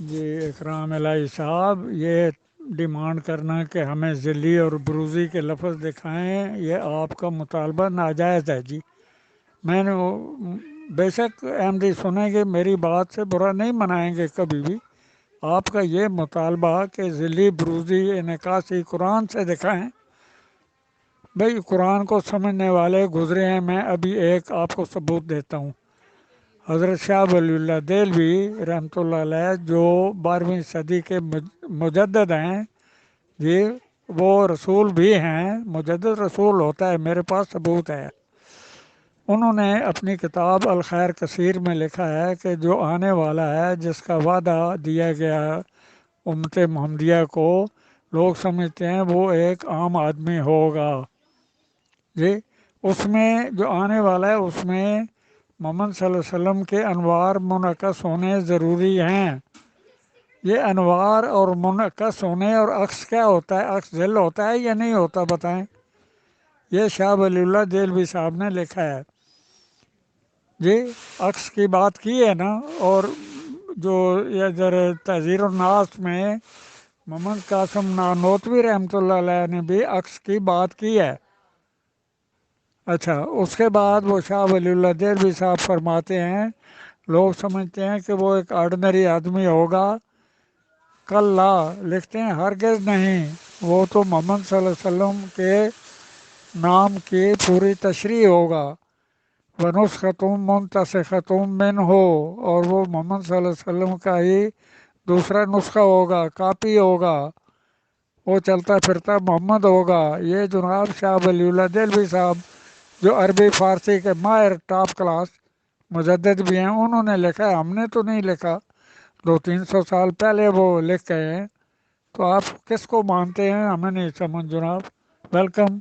جی اکرام الہی صاحب، یہ ڈیمانڈ کرنا کہ ہمیں ذلی اور بروزی کے لفظ دکھائیں، یہ آپ کا مطالبہ ناجائز ہے جی۔ میں نے بے شک احمدی سنیں گے، میری بات سے برا نہیں منائیں گے کبھی بھی۔ آپ کا یہ مطالبہ کہ ذلی بروزی انعکاسی قرآن سے دکھائیں، بھئی قرآن کو سمجھنے والے گزرے ہیں۔ میں ابھی ایک آپ کو ثبوت دیتا ہوں۔ حضرت شاہ ولی اللہ دہلوی رحمۃ اللہ علیہ جو 12ویں صدی کے مجدد ہیں جی، وہ رسول بھی ہیں، مجدد رسول ہوتا ہے، میرے پاس ثبوت ہے۔ انہوں نے اپنی کتاب الخیر کثیر میں لکھا ہے کہ جو آنے والا ہے، جس کا وعدہ دیا گیا امت محمدیہ کو، لوگ سمجھتے ہیں وہ ایک عام آدمی ہوگا جی۔ اس میں جو آنے والا ہے، اس میں محمد صلی اللہ علیہ وسلم کے انوار منعکس ہونے ضروری ہیں۔ یہ انوار اور منعکس ہونے اور عکس کیا ہوتا ہے؟ عکس ذل ہوتا ہے یا نہیں ہوتا؟ بتائیں۔ یہ شاہ ولی اللہ دہلوی صاحب نے لکھا ہے جی۔ عکس کی بات کی ہے نا، اور جو ادھر تحذیر الناس میں محمد قاسم نانوتوی رحمۃ اللہ علیہ نے بھی عکس کی بات کی ہے۔ اچھا، اس کے بعد وہ شاہ ولی اللہ دہلوی صاحب فرماتے ہیں لوگ سمجھتے ہیں کہ وہ ایک آرڈنری آدمی ہوگا۔ کلا، لکھتے ہیں ہرگز نہیں، وہ تو محمد صلی اللہ علیہ وسلم کے نام کی پوری تشریح ہوگا۔ وَنُسْخَةٌ مُنْتَسِخَةٌ مِّنْهُ، اور وہ محمد صلی اللہ علیہ وسلم کا ہی دوسرا نسخہ ہوگا، کاپی ہوگا، وہ چلتا پھرتا محمد ہوگا۔ یہ جناب شاہ ولی اللہ دہلوی صاحب جو عربی فارسی کے ماہر ٹاپ کلاس مجدد بھی ہیں، انہوں نے لکھا ہے، ہم نے تو نہیں لکھا۔ 200-300 سال پہلے وہ لکھ گئے ہیں، تو آپ کس کو مانتے ہیں ہمیں نہیں سمجھ جناب۔ ویلکم۔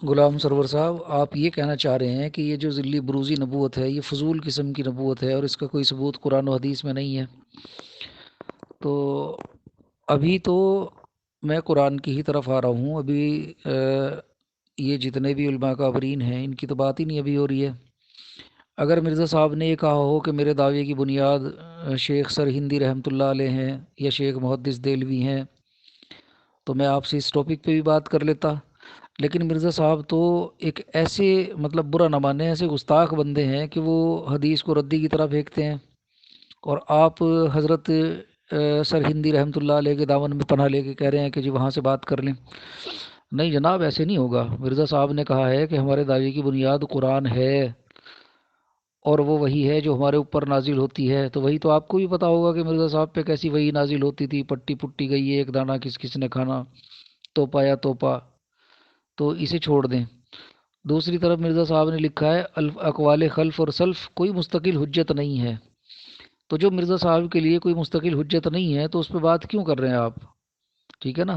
غلام سرور صاحب، آپ یہ کہنا چاہ رہے ہیں کہ یہ جو ذلی بروزی نبوت ہے، یہ فضول قسم کی نبوت ہے اور اس کا کوئی ثبوت قرآن و حدیث میں نہیں ہے؟ تو ابھی تو میں قرآن کی ہی طرف آ رہا ہوں۔ ابھی یہ جتنے بھی علماء کابرین ہیں، ان کی تو بات ہی نہیں ابھی ہو رہی ہے۔ اگر مرزا صاحب نے یہ کہا ہو کہ میرے دعوے کی بنیاد شیخ سرہندی رحمۃ اللہ علیہ ہیں یا شیخ محدث دہلوی ہیں، تو میں آپ سے اس ٹاپک پہ بھی بات کر لیتا۔ لیکن مرزا صاحب تو ایک ایسے برا نہ مانے، ایسے گستاخ بندے ہیں کہ وہ حدیث کو ردی کی طرح پھینکتے ہیں، اور آپ حضرت سرہندی رحمۃ اللہ علیہ کے دامن میں پناہ لے کے کہہ رہے ہیں کہ جی وہاں سے بات کر لیں۔ نہیں جناب، ایسے نہیں ہوگا۔ مرزا صاحب نے کہا ہے کہ ہمارے دعوے کی بنیاد قرآن ہے، اور وہ وہی ہے جو ہمارے اوپر نازل ہوتی ہے۔ تو وہی تو آپ کو بھی پتا ہوگا کہ مرزا صاحب پہ کیسی وہی نازل ہوتی تھی، پٹی پٹی گئی ہے ایک دانہ کس کس نے کھانا، توپا یا توپا۔ تو اسے چھوڑ دیں۔ دوسری طرف مرزا صاحب نے لکھا ہے اقوال خلف اور سلف کوئی مستقل حجت نہیں ہے۔ تو جو مرزا صاحب کے لیے کوئی مستقل حجت نہیں ہے، تو اس پہ بات کیوں کر رہے ہیں آپ؟ ٹھیک ہے نا۔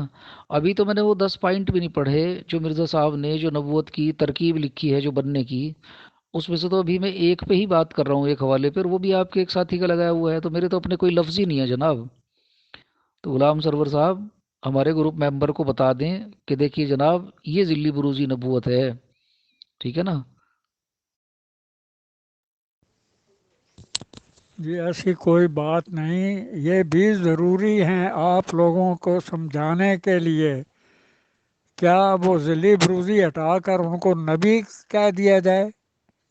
ابھی تو میں نے وہ 10 پوائنٹ بھی نہیں پڑھے جو مرزا صاحب نے جو نبوت کی ترکیب لکھی ہے جو بننے کی، اس میں سے تو ابھی میں ایک پہ ہی بات کر رہا ہوں، ایک حوالے پر، وہ بھی آپ کے ایک ساتھی کا لگایا ہوا ہے۔ تو میرے تو اپنے کوئی لفظ ہی نہیں ہے جناب۔ تو غلام سرور صاحب ہمارے گروپ ممبر کو بتا دیں کہ دیکھیے جناب، یہ ذلی بروزی نبوت ہے، ٹھیک ہے نا۔ جی ایسی کوئی بات نہیں، یہ بھی ضروری ہیں آپ لوگوں کو سمجھانے کے لیے۔ کیا وہ ذلی بروزی ہٹا کر ان کو نبی کہہ دیا جائے؟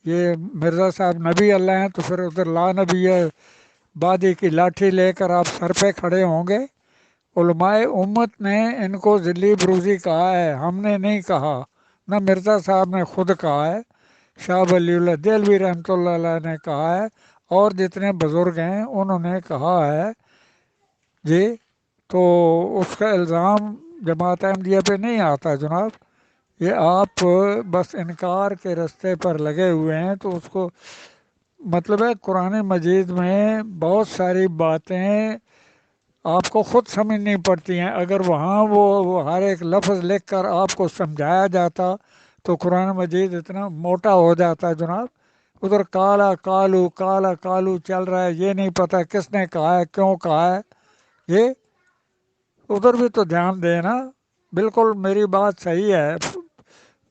یہ مرزا صاحب نبی اللہ ہیں، تو پھر ادھر لا نبی بادی کی لاٹھی لے کر آپ سر پہ کھڑے ہوں گے؟ علماء امت نے ان کو ذلی بروزی کہا ہے، ہم نے نہیں کہا، نہ مرزا صاحب نے خود کہا ہے، شاہ ولی اللہ دہلوی رحمۃ اللہ علیہ نے کہا ہے، اور جتنے بزرگ ہیں انہوں نے کہا ہے جی۔ تو اس کا الزام جماعت احمدیہ پہ نہیں آتا جناب۔ یہ آپ بس انکار کے رستے پر لگے ہوئے ہیں، تو اس کو ہے قرآن مجید میں بہت ساری باتیں آپ کو خود سمجھنی پڑتی ہیں۔ اگر وہاں وہ ہر ایک لفظ لکھ کر آپ کو سمجھایا جاتا تو قرآن مجید اتنا موٹا ہو جاتا ہے جناب۔ ادھر کالا کالو کالا کالو چل رہا ہے، یہ نہیں پتہ کس نے کہا ہے، کیوں کہا ہے، یہ ادھر بھی تو دھیان دینا۔ بالکل میری بات صحیح ہے،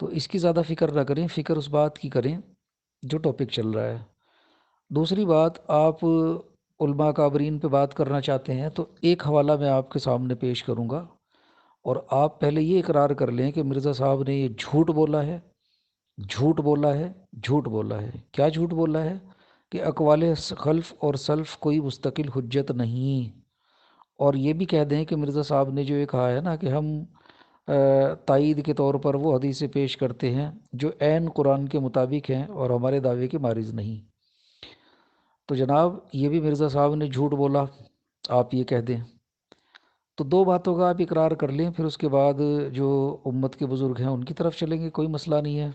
تو اس کی زیادہ فکر نہ کریں، فکر اس بات کی کریں جو ٹاپک چل رہا ہے۔ دوسری بات، آپ علماء کابرین پہ بات کرنا چاہتے ہیں تو ایک حوالہ میں آپ کے سامنے پیش کروں گا، اور آپ پہلے یہ اقرار کر لیں کہ مرزا صاحب نے یہ جھوٹ بولا ہے، جھوٹ بولا ہے، جھوٹ بولا ہے۔ کیا جھوٹ بولا ہے؟ کہ اقوال خلف اور سلف کوئی مستقل حجت نہیں، اور یہ بھی کہہ دیں کہ مرزا صاحب نے جو یہ کہا ہے نا کہ ہم تائید کے طور پر وہ حدیثیں پیش کرتے ہیں جو عین قرآن کے مطابق ہیں اور ہمارے دعوے کے مارز نہیں، تو جناب یہ بھی مرزا صاحب نے جھوٹ بولا، آپ یہ کہہ دیں۔ تو دو باتوں کا آپ اقرار کر لیں، پھر اس کے بعد جو امت کے بزرگ ہیں ان کی طرف چلیں گے، کوئی مسئلہ نہیں ہے۔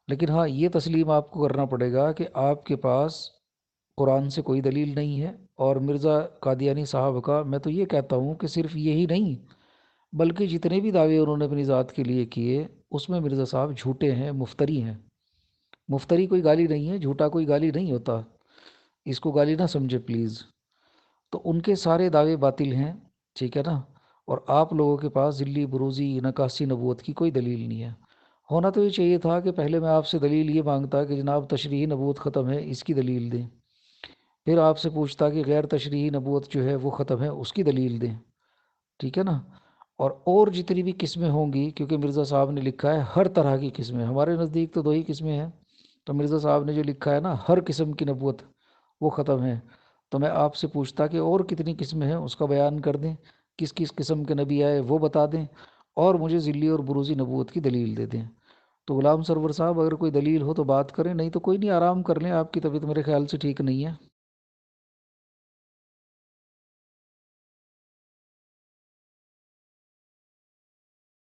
لیکن ہاں، یہ تسلیم آپ کو کرنا پڑے گا کہ آپ کے پاس قرآن سے کوئی دلیل نہیں ہے، اور مرزا قادیانی صاحب کا میں تو یہ کہتا ہوں کہ صرف یہی نہیں بلکہ جتنے بھی دعوے انہوں نے اپنی ذات کے لیے کیے اس میں مرزا صاحب جھوٹے ہیں، مفتری ہیں۔ مفتری کوئی گالی نہیں ہے، جھوٹا کوئی گالی نہیں ہوتا، اس کو گالی نہ سمجھے پلیز۔ تو ان کے سارے دعوے باطل ہیں، ٹھیک ہے نا، اور آپ لوگوں کے پاس ذلی بروزی نکاسی نبوت کی کوئی دلیل نہیں ہے۔ ہونا تو یہ چاہیے تھا کہ پہلے میں آپ سے دلیل یہ مانگتا کہ جناب تشریحی نبوت ختم ہے، اس کی دلیل دیں، پھر آپ سے پوچھتا کہ غیر تشریحی نبوت جو ہے وہ ختم ہے، اس کی دلیل دیں، ٹھیک ہے نا۔ اور جتنی بھی قسمیں ہوں گی، کیونکہ مرزا صاحب نے لکھا ہے ہر طرح کی قسمیں، ہمارے نزدیک تو دو ہی قسمیں ہیں، تو مرزا صاحب نے جو لکھا ہے نا ہر قسم کی نبوت وہ ختم ہے، تو میں آپ سے پوچھتا کہ اور کتنی قسمیں ہیں اس کا بیان کر دیں، کس کس قسم کے نبی آئے وہ بتا دیں، اور مجھے ذلی اور بروزی نبوت کی دلیل دے دیں۔ تو غلام سرور صاحب اگر کوئی دلیل ہو تو بات کریں، نہیں تو کوئی نہیں، آرام کر لیں، آپ کی طبیعت میرے خیال سے ٹھیک نہیں ہے۔